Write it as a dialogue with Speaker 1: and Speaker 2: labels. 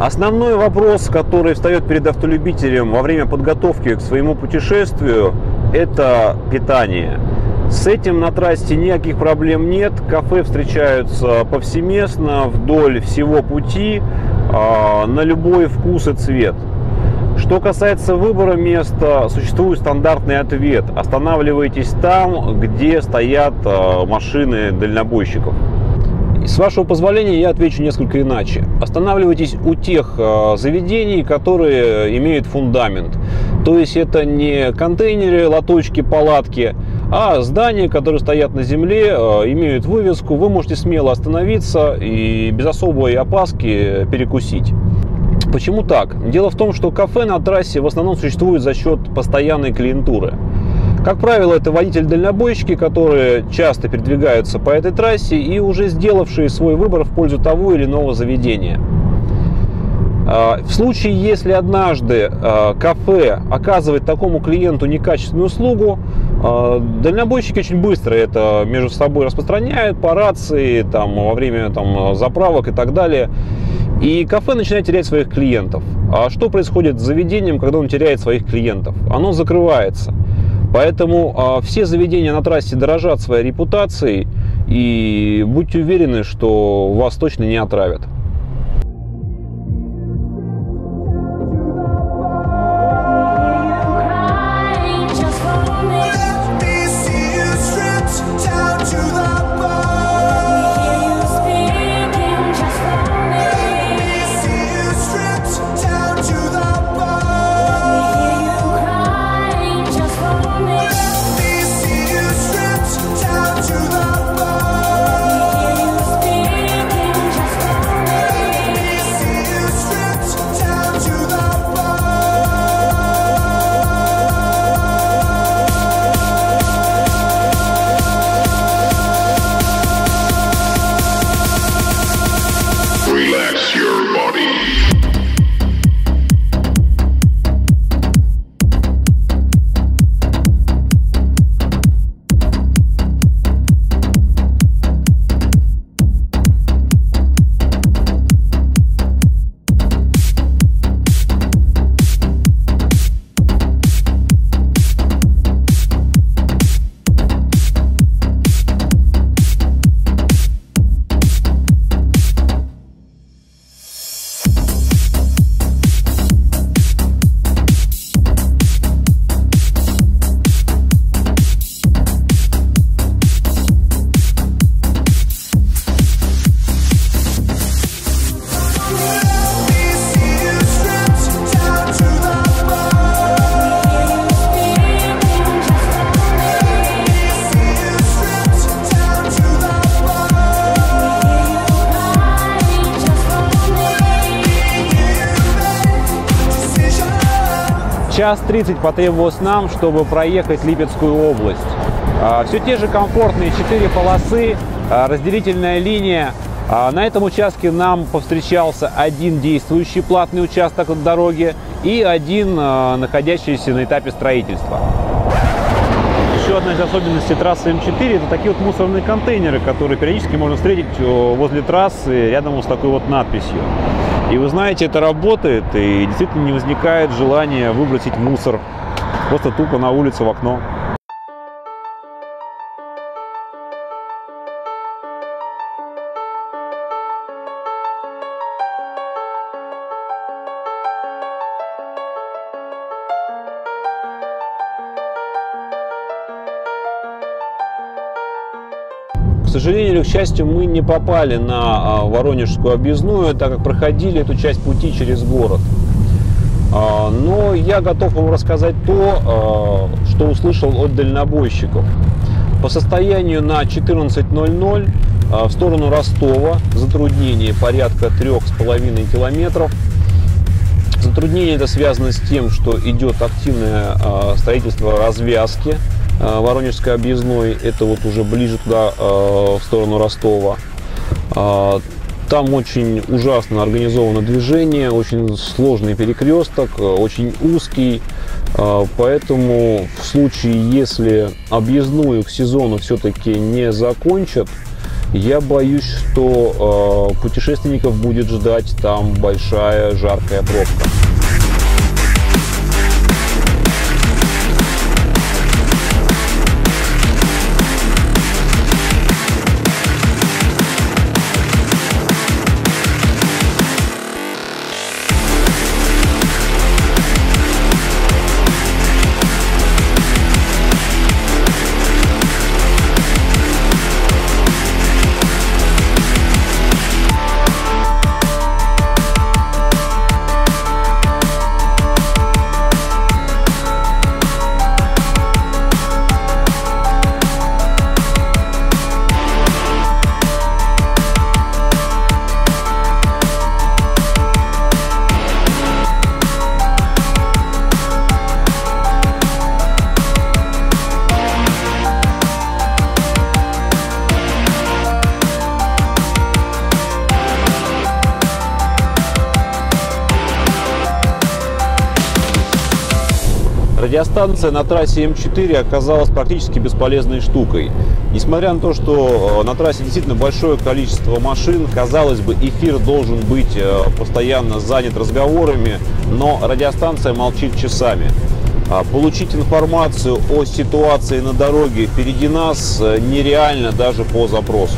Speaker 1: Основной вопрос, который встает перед автолюбителем во время подготовки к своему путешествию, это питание. С этим на трассе никаких проблем нет. Кафе встречаются повсеместно вдоль всего пути, на любой вкус и цвет. Что касается выбора места, существует стандартный ответ: останавливайтесь там, где стоят машины дальнобойщиков. С вашего позволения я отвечу несколько иначе. Останавливайтесь у тех заведений, которые имеют фундамент. То есть это не контейнеры, лоточки, палатки, а здания, которые стоят на земле, имеют вывеску. Вы можете смело остановиться и без особой опаски перекусить. Почему так? Дело в том, что кафе на трассе в основном существует за счет постоянной клиентуры. Как правило, это водители-дальнобойщики, которые часто передвигаются по этой трассе и уже сделавшие свой выбор в пользу того или иного заведения. В случае, если однажды кафе оказывает такому клиенту некачественную услугу, дальнобойщики очень быстро это между собой распространяют по рации, во время заправок и так далее. И кафе начинает терять своих клиентов. А что происходит с заведением, когда он теряет своих клиентов? Оно закрывается. Поэтому все заведения на трассе дорожат своей репутацией, и будьте уверены, что вас точно не отравят. Час 30 потребовалось нам, чтобы проехать Липецкую область. Все те же комфортные 4 полосы, разделительная линия. На этом участке нам повстречался один действующий платный участок от дороги и один, находящийся на этапе строительства. Еще одна из особенностей трассы М4 – это такие вот мусорные контейнеры, которые периодически можно встретить возле трассы рядом с такой вот надписью. И вы знаете, это работает, и действительно не возникает желания выбросить мусор просто тупо на улицу в окно. К сожалению или к счастью, мы не попали на Воронежскую объездную, так как проходили эту часть пути через город. Но я готов вам рассказать то, что услышал от дальнобойщиков. По состоянию на 14:00 в сторону Ростова затруднение порядка 3,5 километров. Затруднение это связано с тем, что идет активное строительство развязки Воронежской объездной. Это вот уже ближе туда, в сторону Ростова. Там очень ужасно организовано движение, очень сложный перекресток, очень узкий. Поэтому в случае, если объездную к сезону все-таки не закончат, Я боюсь, что путешественников будет ждать там большая жаркая пробка. Радиостанция на трассе М4 оказалась практически бесполезной штукой. Несмотря на то, что на трассе действительно большое количество машин, казалось бы, эфир должен быть постоянно занят разговорами, но радиостанция молчит часами. Получить информацию о ситуации на дороге впереди нас нереально даже по запросу.